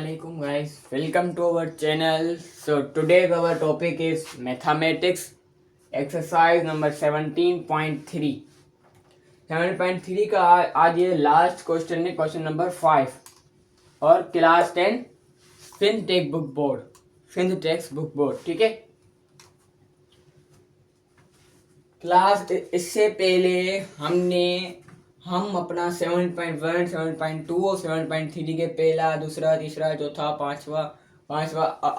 Assalamualaikum guys, welcome to our channel. So today our topic is mathematics exercise number 17.3. 7.3 का आज ये last question है, question number 5 और class 10 synth text book board. ठीक है, class इससे पहले हम अपना 7.1, 7.2 और 7.3 के पहला, दूसरा, तीसरा, चौथा, पांचवा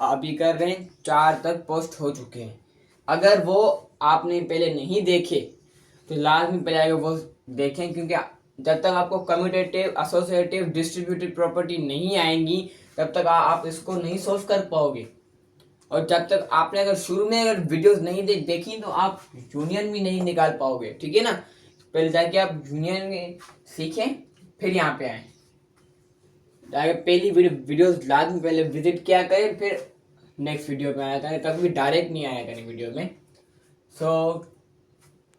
अभी कर रहे हैं। 4 तक पोस्ट हो चुके हैं। अगर वो आपने पहले नहीं देखे तो लाजमी पहले आगे वो देखें, क्योंकि जब तक आपको कम्यूटेटिव, एसोसिएटिव, डिस्ट्रीब्यूटिव प्रॉपर्टी नहीं आएंगी तब तक आप इसको नहीं सोल्व कर पाओगे। और जब तक आपने अगर शुरू में अगर वीडियोस नहीं देखी तो आप यूनियन भी नहीं निकाल पाओगे। ठीक है ना, पहले जाके आप यूनियन में सीखें फिर यहाँ पे आए। जाके पहली वीडियोस लाजमी पहले विजिट किया करें, फिर नेक्स्ट वीडियो पे आया करें, कभी भी डायरेक्ट नहीं आया करें वीडियो में। So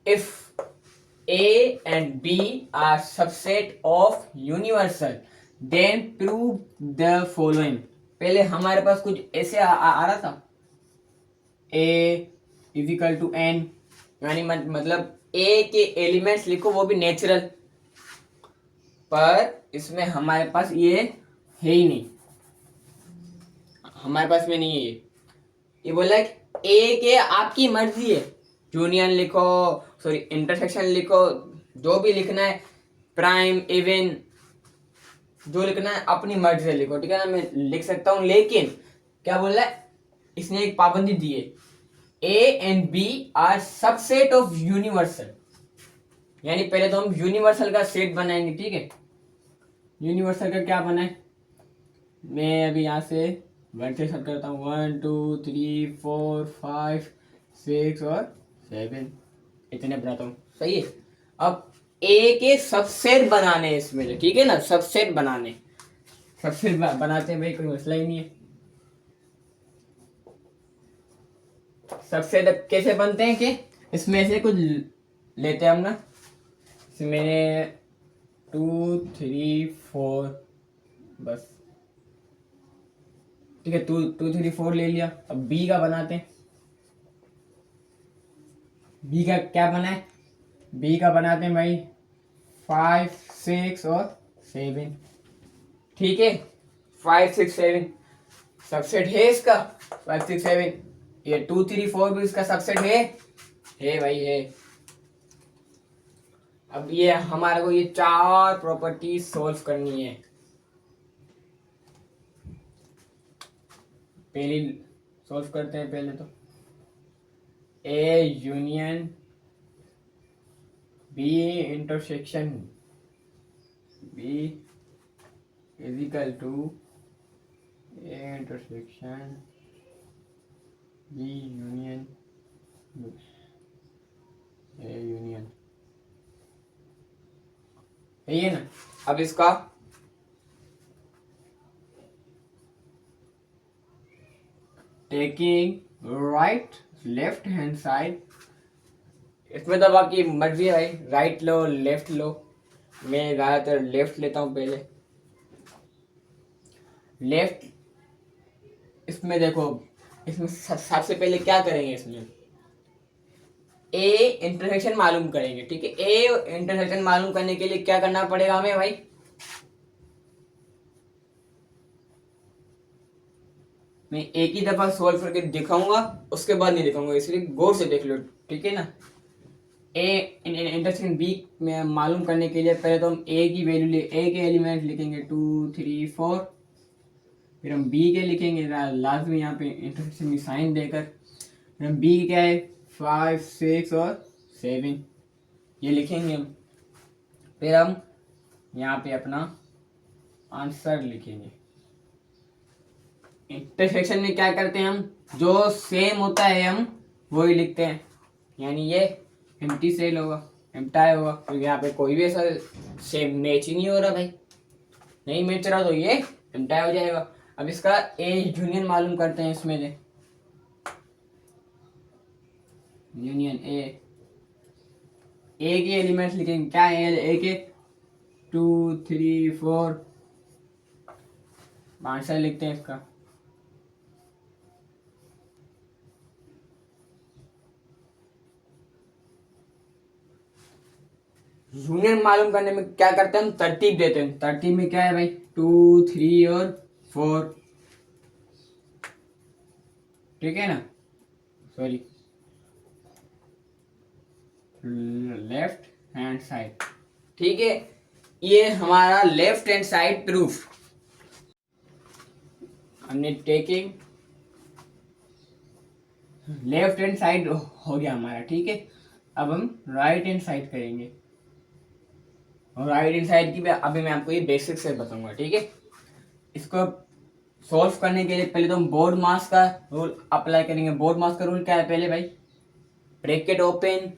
if A and B are subset of universal, then prove the following। पहले हमारे पास कुछ ऐसे आ रहा था, A इजिकल टू N, यानी मतलब A के एलिमेंट्स लिखो, वो भी नेचुरल, पर इसमें हमारे पास ये है ही नहीं, हमारे पास में नहीं है ये बोला कि A के आपकी मर्जी है, यूनियन लिखो, सॉरी इंटरसेक्शन लिखो, जो भी लिखना है, प्राइम, इवन, जो लिखना है अपनी मर्जी से लिखो। ठीक है ना, मैं लिख सकता हूं, लेकिन क्या बोल रहा है, इसने एक पाबंदी दी है, A and B are subset of universal. यानी पहले तो हम यूनिवर्सल का सेट बनाएंगे। ठीक है, यूनिवर्सल का क्या बनाए, मैं अभी यहां से 1 से स्टार्ट करता हूँ। 1 2 3 4 5 6 और 7 इतने बनाता हूँ। सही है। अब ए के सबसेट बनाने हैं इसमें। ठीक है ना, सबसेट बनाने, सबसेट बनाते हैं भाई, कोई मसला ही नहीं है। सबसेट अब कैसे बनते हैं कि इसमें से कुछ लेते हैं हम ना, इसमें 2 3 4 बस। ठीक है, 2 3 4 ले लिया। अब बी का बनाते हैं। बी का क्या बना है, बी का बनाते हैं भाई 5 6 और 7। ठीक है, 5 6 7 सबसेट है इसका। 5 6 7, ये 2 3 4 भी इसका सबसेट है भाई, है। अब ये हमारे को ये 4 प्रॉपर्टी सोल्व करनी है। पहली सोल्व करते हैं। पहले तो A union B intersection B is equal to A intersection B union A union, ये ना। अब इसका taking right left hand side, इसमें तो आपकी मर्जी है भाई, राइट लो लेफ्ट लो। मैं ज़्यादातर लेफ्ट लेता हूँ पहले। लेफ्ट, इसमें देखो, इसमें सबसे पहले क्या करेंगे, इसमें ए इंटरसेक्शन मालूम करेंगे। ठीक है, ए इंटरसेक्शन मालूम करने के लिए क्या करना पड़ेगा हमें भाई, मैं एक ही दफा सोल्व करके दिखाऊंगा, उसके बाद नहीं दिखाऊंगा, इसलिए गौर से देख लो। ठीक है ना, ए इंटरसेक्शन बी में मालूम करने के लिए पहले तो हम ए की वैल्यू ए के एलिमेंट लिखेंगे 2 3 4, फिर हम बी के लिखेंगे लाजमी यहाँ पे इंटरसेक्शन की साइन देकर। फिर हम बी क्या है 5 6 और 7 ये लिखेंगे हम। फिर हम यहाँ पे अपना आंसर लिखेंगे। इंटरसेक्शन में क्या करते हैं हम, जो सेम होता है हम वही लिखते हैं, यानी ये एम्प्टी सेल होगा, एम्प्टाई होगा, क्योंकि यहाँ पे कोई भी ऐसा सेम मैच ही नहीं हो रहा भाई, नहीं मैच रहा तो ये एम्प्टाई हो जाएगा। अब इसका ए यूनियन मालूम करते हैं, इसमें से यूनियन ए के एलिमेंट्स लिखेंगे, क्या है ए के 2 3 4 आंसर लिखते हैं इसका। यूनियन मालूम करने में क्या करते हैं हम, तरतीब देते हैं। तरतीब में क्या है भाई, 2 3 और 4, ठीक है ना, सॉरी, लेफ्ट हैंड साइड, ठीक है। ये हमारा लेफ्ट हैंड साइड प्रूफ हमने टेकिंग लेफ्ट हैंड साइड हो गया हमारा, ठीक है। अब हम राइट हैंड साइड करेंगे, और राइट हैंड साइड की अभी मैं आपको ये बेसिक से बताऊंगा, ठीक है। इसको सॉल्व करने के लिए पहले तो हम बोर्ड मास का रूल अप्लाई करेंगे। बोर्ड मास का रूल क्या है पहले भाई, ब्रैकेट ओपन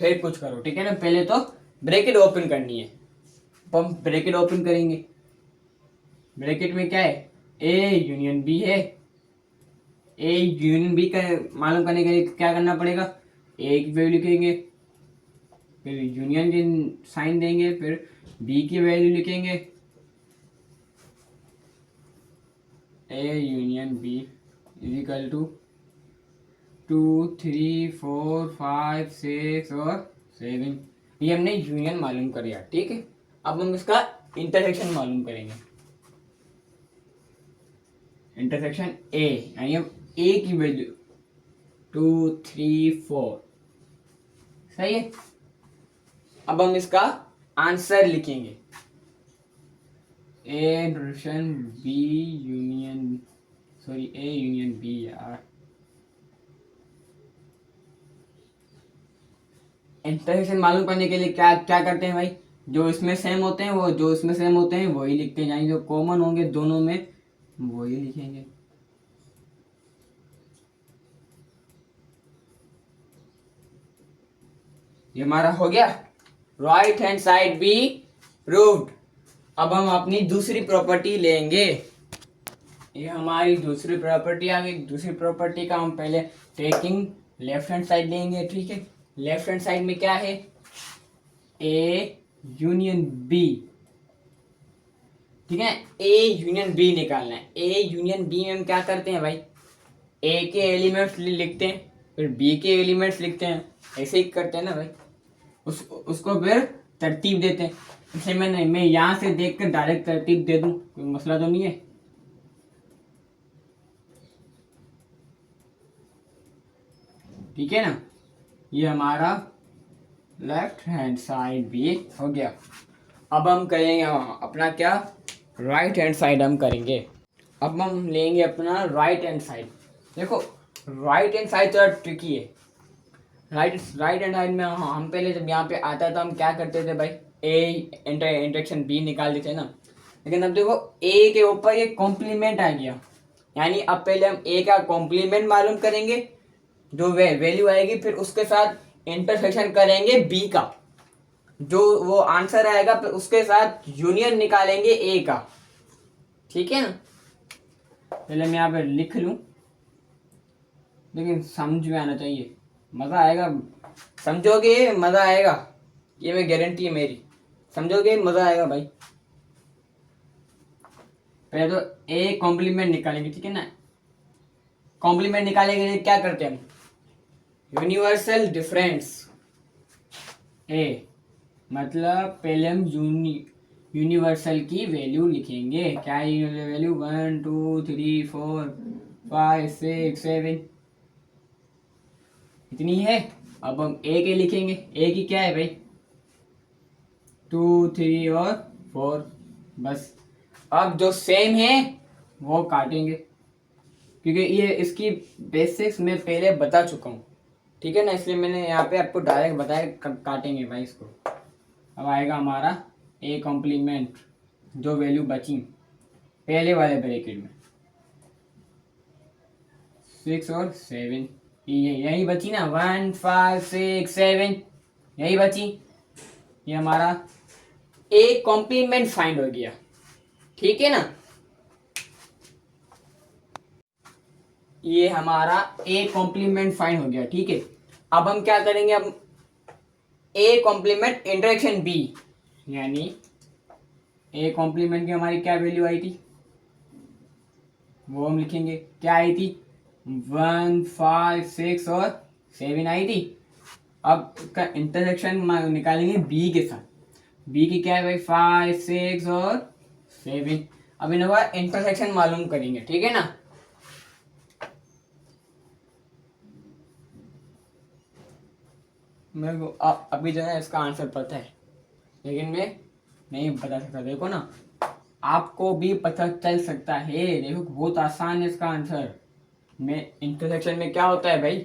फिर कुछ करो, ठीक है ना। पहले तो ब्रैकेट ओपन करनी है, तो हम ब्रैकेट ओपन करेंगे। ब्रैकेट में क्या है, ए यूनियन बी है। ए यूनियन बी का मालूम करने के लिए क्या करना पड़ेगा, ए की वैल्यू लिखेंगे, फिर यूनियन के साइन देंगे, फिर बी की वैल्यू लिखेंगे, A union B is equal to 2 3 4 5 6 और 7। ये हमने यूनियन मालूम कर लिया, ठीक है। अब हम इसका इंटरसेक्शन मालूम करेंगे। इंटरसेक्शन ए, यानी हम ए की वैल्यू 2 3 4, सही है। अब हम इसका आंसर लिखेंगे, A intersection B union, sorry A union B यार। इंटरसेक्शन मालूम करने के लिए क्या क्या करते हैं भाई, जो इसमें सेम होते हैं वो, जो इसमें सेम होते हैं वही लिखते हैं, यानी जो कॉमन होंगे दोनों में वही लिखेंगे। ये हमारा हो गया right hand side be proved. अब हम अपनी दूसरी प्रॉपर्टी लेंगे। ये हमारी दूसरी प्रॉपर्टी आ गई। दूसरी प्रॉपर्टी का हम पहले टेकिंग लेफ्ट हैंड साइड लेंगे, ठीक है। लेफ्ट हैंड साइड में क्या है, ए यूनियन बी, ठीक है। ए यूनियन बी निकालना है। ए यूनियन बी में हम क्या करते हैं भाई, ए के एलिमेंट्स लिखते हैं, फिर बी के एलिमेंट्स लिखते हैं, ऐसे ही करते हैं ना भाई। उसको फिर तरतीब देते हैं। इसलिए मैं यहाँ से देख कर डायरेक्ट तरतीब दे दूं, कोई मसला तो नहीं है। ठीक है ना, ये हमारा लेफ्ट हैंड साइड भी हो गया। अब हम करेंगे अपना क्या, राइट हैंड साइड हम करेंगे। अब हम लेंगे अपना राइट हैंड साइड। देखो राइट हैंड साइड थोड़ा ट्रिकी है। राइट हैंड साइड में हम पहले जब यहाँ पे आता था हम क्या करते थे भाई, ए इंटरेक्शन बी निकाल देते ना। लेकिन अब देखो ए के ऊपर ये कॉम्प्लीमेंट आ गया, यानी अब पहले हम ए का कॉम्प्लीमेंट मालूम करेंगे, जो वैल्यू आएगी, फिर उसके साथ इंटरसेक्शन करेंगे बी का, जो वो आंसर आएगा, फिर उसके साथ यूनियन निकालेंगे ए का, ठीक है ना। पहले मैं यहाँ पे लिख लूं, लेकिन समझ में आना चाहिए, मज़ा आएगा। समझोगे मज़ा आएगा, ये मैं गारंटी है मेरी। समझोगे मज़ा आएगा भाई। पहले तो ए कॉम्प्लीमेंट निकालेंगे, ठीक है ना। कॉम्प्लीमेंट निकालने के लिए क्या करते हैं हम, यूनिवर्सल डिफरेंस ए, मतलब पहले हम यूनिवर्सल की वैल्यू लिखेंगे। क्या है वैल्यू, 1 2 3 4 5 6 7, इतनी है। अब हम ए के लिखेंगे। ए की क्या है भाई, 2 3 और 4, बस। अब जो सेम है वो काटेंगे, क्योंकि ये इसकी बेसिक्स मैं पहले बता चुका हूँ, ठीक है ना। इसलिए मैंने यहाँ पे आपको डायरेक्ट बताया काटेंगे भाई इसको। अब आएगा हमारा ए कॉम्प्लीमेंट, जो वैल्यू बची पहले वाले ब्रैकेट में, 6 और 7, यही बची ना, 1 5 6 7, यही बची। ये हमारा ए कॉम्प्लीमेंट फाइंड हो गया, ठीक है ना। ये हमारा ए कॉम्प्लीमेंट फाइंड हो गया, ठीक है। अब हम क्या करेंगे, अब ए कॉम्प्लीमेंट इंटरेक्शन बी, यानी ए कॉम्प्लीमेंट की हमारी क्या वैल्यू आई थी, वो हम लिखेंगे। क्या आई थी? 1, 5, 6 और 7 आई थी। अब इसका इंटरसेक्शन निकालेंगे बी के साथ। बी की क्या है भाई? 5, 6 और 7। अब इन लोगों का इंटरसेक्शन मालूम करेंगे, ठीक है ना। मेरे को अभी जो है इसका आंसर पता है, लेकिन मैं नहीं बता सकता। देखो ना, आपको भी पता चल सकता है। देखो बहुत आसान है इसका आंसर। में इंटरसेक्शन में क्या होता है भाई?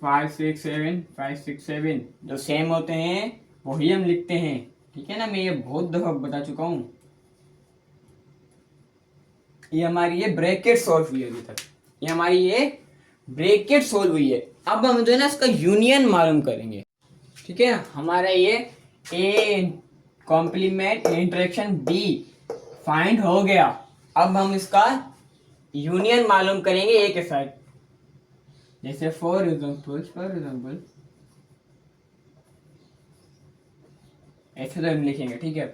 5, 6, 7, 5, 6, 7 जो सेम होते हैं वही हम लिखते हैं, ठीक है ना। मैं ये बहुत दफा बता चुका हूँ। ये हमारी ये ब्रैकेट सॉल्व हुई है अभी तक। ये हमारी ये ब्रैकेट सॉल्व हुई है। अब हम जो है ना इसका यूनियन मालूम करेंगे, ठीक है। हमारा ये A complement interaction B find हो गया। अब हम इसका यूनियन मालूम करेंगे ए के साथ। जैसे फॉर एग्जाम्पल ऐसे तो हम लिखेंगे, ठीक है।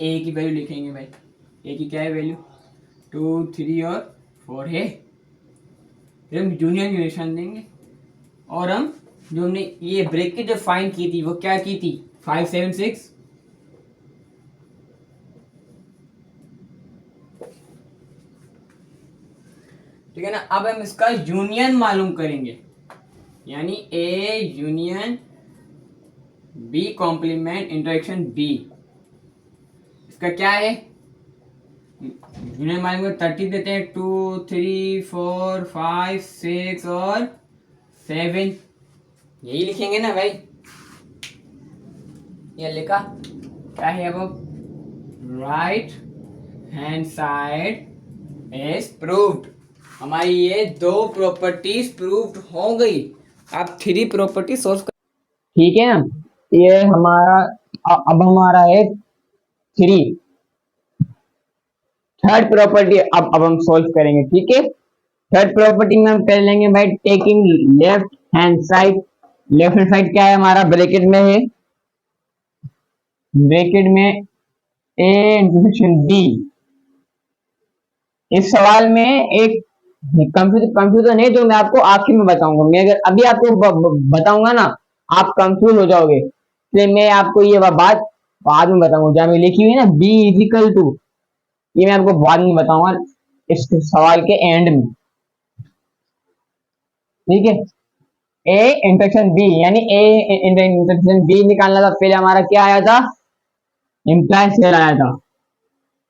ए की वैल्यू लिखेंगे भाई। ए की क्या है वैल्यू? 2, 3 और 4 है। फिर हम यूनियन के निशान देंगे और हम जो हमने ये ब्रैकेट जो फाइंड की थी वो क्या की थी? 5, 7, 6। ठीक है ना। अब हम इसका यूनियन मालूम करेंगे, यानी A union B complement interaction B. इसका क्या है? यूनियन मालूम 30 देते हैं। 2, 3, 4, 5, 6 और 7 यही लिखेंगे ना भाई। ये लिखा क्या है? अब right hand side is proved. हमारी ये 2 प्रॉपर्टीज प्रूव्ड हो गई। आप 3 प्रॉपर्टी सोल्व कर, ठीक है ना। ये हमारा अब हमारा है 3 थर्ड प्रॉपर्टी। अब हम सोल्व करेंगे, ठीक है। थर्ड प्रॉपर्टी में हम कर लेंगे भाई taking left hand side. Left hand side क्या है हमारा? ब्रैकेट में है, ब्रैकेट में ए इंटरसेक्शन बी। इस सवाल में एक कंफ्यूजन है जो मैं आपको आखिर में बताऊंगा। मैं अगर अभी आपको बताऊंगा ना आप कंफ्यूज हो जाओगे, इसलिए मैं आपको ये बात बाद में बताऊंगा। जहाँ मैं लिखी हुई है ना बी इजिकल टू, ये मैं आपको बाद में बताऊंगा इस सवाल के एंड में, ठीक है। ए इंटरसेक्शन बी यानी ए इंटरसेक्शन बी निकालना था। पहले हमारा क्या आया था? इम्प्लाय सेल आया था।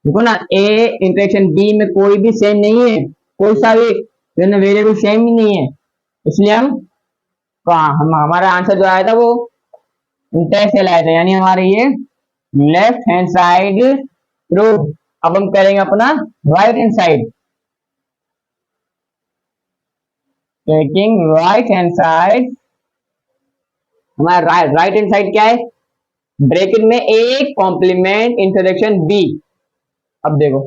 देखो ना, ए इंटरेक्शन बी में कोई भी सेम नहीं है, कोई सा भी वेरिएबल सेम ही नहीं है, इसलिए हम हमारा आंसर जो आया था वो इंटरसेल आया था, यानी हमारे ये लेफ्ट हैंड साइड प्रूव। अब हम करेंगे अपना right hand side. Taking right hand side, हमारा राइट हैंड साइड क्या है? ब्रैकेट में ए कॉम्प्लीमेंट इंटरेक्शन बी। अब देखो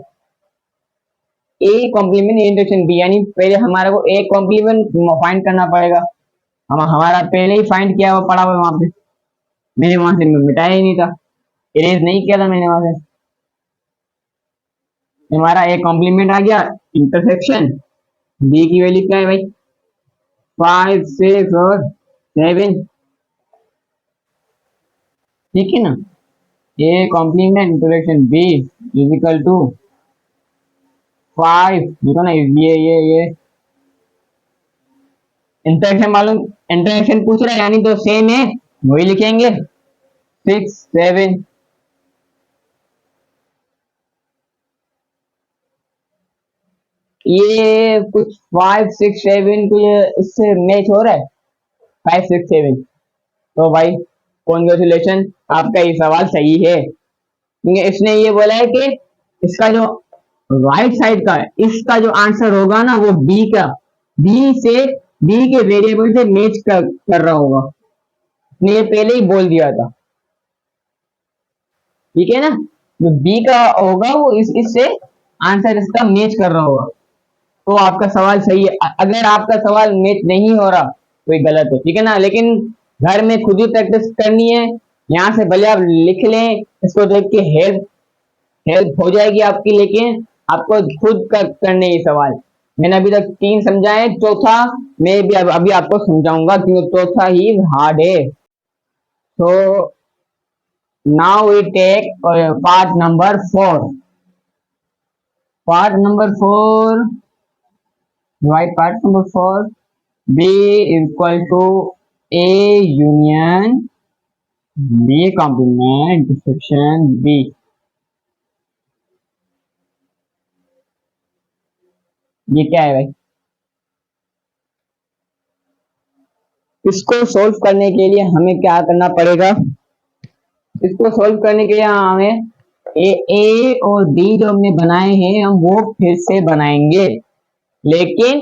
ए कॉम्प्लीमेंट इंटरेक्शन बी, यानी पहले हमारे को ए कॉम्प्लीमेंट फाइंड करना पड़ेगा। हम हमारा पहले ही फाइंड किया हुआ पड़ा हुआ वहां पे, मैंने वहां से मिटाया ही नहीं था, इरेज नहीं किया था मैंने वहां से। हमारा ए कॉम्प्लीमेंट आ गया इंटरसेक्शन बी की वैल्यू क्या है भाई? 5, 6 और 7, ठीक है ना। A complement intersection B is equal to 5। देखो ना ये इंटरेक्शन मालूम, इंटरेक्शन पूछ रहा है यानी तो सेम है, वही लिखेंगे 6, 7। ये कुछ 5, 6, 7 को ये इससे मैच हो रहा है 5, 6, 7। तो भाई कॉन्ग्रेचुलेशन, आपका ये सवाल सही है, क्योंकि इसने ये बोला है कि इसका जो राइट साइड का है इसका जो आंसर होगा ना वो बी का, बी के वेरिएबल से मैच कर रहा होगा। ने ये पहले ही बोल दिया था, ठीक है ना। जो बी का होगा वो इससे आंसर इसका मैच कर रहा होगा, तो आपका सवाल सही है। अगर आपका सवाल मैच नहीं हो रहा तो ये गलत है, ठीक है ना। लेकिन घर में खुद ही प्रैक्टिस करनी है। यहाँ से भले आप लिख लें, इसको देख के हेल्प हो जाएगी आपकी, लेकिन आपको खुद करने ये सवाल। मैंने अभी तक 3 समझाए, चौथा मैं भी अभी आपको समझाऊंगा क्योंकि चौथा ही हार्ड है। So now we take part number 4. Part number 4. Write part number 4. B equal to A union B complement section B. ये क्या है भाई? इसको सोल्व करने के लिए हमें क्या करना पड़ेगा? इसको सोल्व करने के लिए हमें ए और बी जो हमने बनाए हैं हम वो फिर से बनाएंगे, लेकिन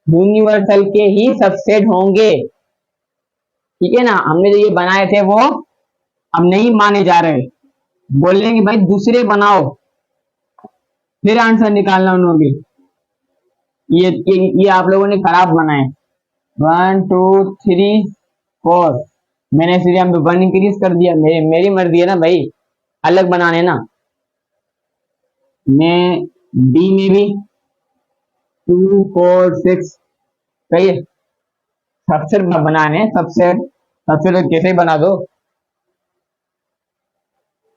यूनिवर्सल के ही सबसेट होंगे। ठीक है ना? हमने जो ये बनाए थे वो अब नहीं माने जा रहे, बोलेंगे भाई दूसरे बनाओ, फिर आंसर निकालना उन्होंने। ये आप लोगों ने खराब बनाए। 1 2 3 4 मैंने इसलिए हम 1 इंक्रीज कर दिया। मेरी मर्जी है ना भाई, अलग बनाने ना। मैं डी में भी 2 4 6 सही है, सबसे बनाने सबसे सबसे तो कैसे बना दो।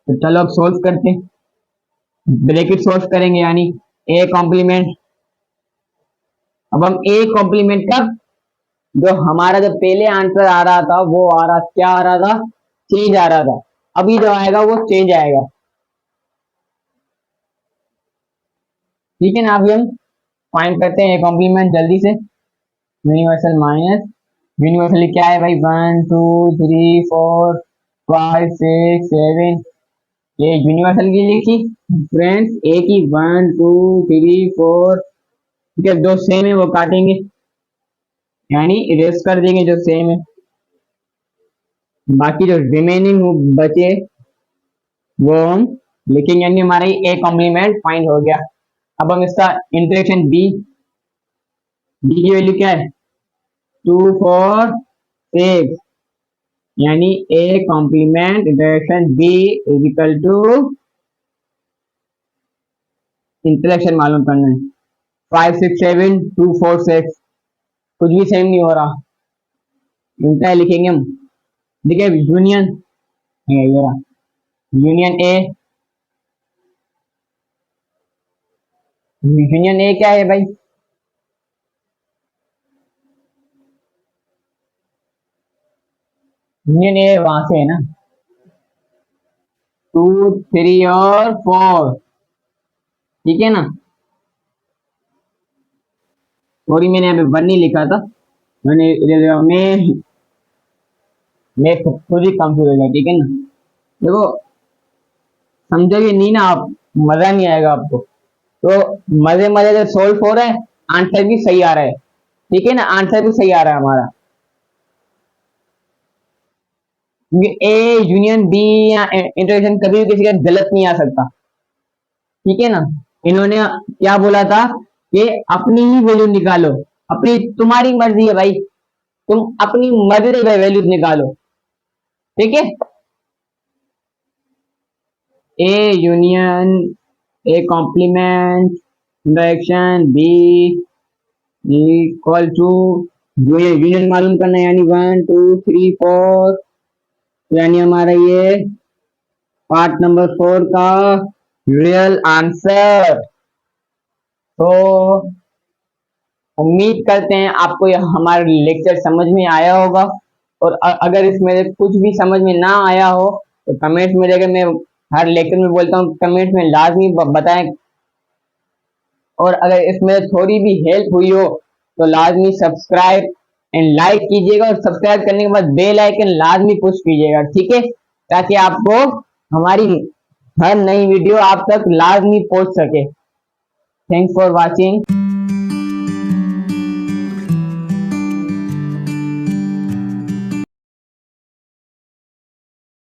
तो चलो अब सोल्व करते हैं, ब्रैकेट सोल्व करेंगे यानी ए कॉम्प्लीमेंट। अब हम ए कॉम्प्लीमेंट का जो हमारा जो पहले आंसर आ रहा था वो आ रहा, क्या आ रहा था? चेंज आ रहा था। अभी जो आएगा वो चेंज आएगा। ठीक है ना? अभी हम फाइंड करते हैं ए कॉम्प्लीमेंट जल्दी से। यूनिवर्सल माइनस यूनिवर्सल क्या है भाई? 1 2 3 4 5 6 7। ये यूनिवर्सल की लिखी फ्रेंड्स, ए की 1 2 3 4। ठीक है, दो सेम है वो काटेंगे यानी इरेज कर देंगे जो सेम है। बाकी जो रिमेनिंग बचे वो हम लिखेंगे यानी हमारा ए कॉम्प्लीमेंट फाइंड हो गया। अब हम इसका इंटरेक्शन बी की वैल्यू क्या है? 2 4 6 यानी A complement interaction B is equal to interaction मालूम करना है 5 6 7 2 4 6। कुछ भी सेम नहीं हो रहा, उल्टा लिखेंगे हम। देखिए यूनियन ये रहा, यूनियन ए क्या है भाई? यूनियन ए वहां से है ना, 2 3 और 4। ठीक है ना? सॉरी मैंने यहाँ पे 1 नहीं लिखा था, मैं खुद ही कंफ्यूज हो गया। ठीक है ना? देखो समझोगे नहीं ना आप, मजा नहीं आएगा आपको। तो मजे मजे से सोल्व हो रहा है, आंसर भी सही आ रहा है। ठीक है ना? आंसर भी सही आ रहा है हमारा, क्योंकि ए यूनियन बी या इंटरेक्शन कभी भी किसी का गलत नहीं आ सकता। ठीक है ना? इन्होंने क्या बोला था कि अपनी ही वैल्यू निकालो, अपनी तुम्हारी मर्जी है भाई, तुम अपनी मर्जी से वैल्यू निकालो। ठीक है? A union A complement interaction B equal to जो ये यूनियन मालूम करना है यानी 1 2 3 4 यानी हमारा ये पार्ट नंबर 4 का रियल आंसर। तो उम्मीद करते हैं आपको यह हमारा लेक्चर समझ में आया होगा, और अगर इसमें से कुछ भी समझ में ना आया हो तो कमेंट्स में देकर, मैं हर लेक्चर में बोलता हूँ कमेंट्स में लाजमी बताएं। और अगर इसमें थोड़ी भी हेल्प हुई हो तो लाजमी सब्सक्राइब एंड लाइक कीजिएगा, और सब्सक्राइब करने के बाद बेल आइकन लाजमी पुश कीजिएगा। ठीक है? ताकि आपको हमारी हर नई वीडियो आप तक लाजमी पहुंच सके। Thanks for watching.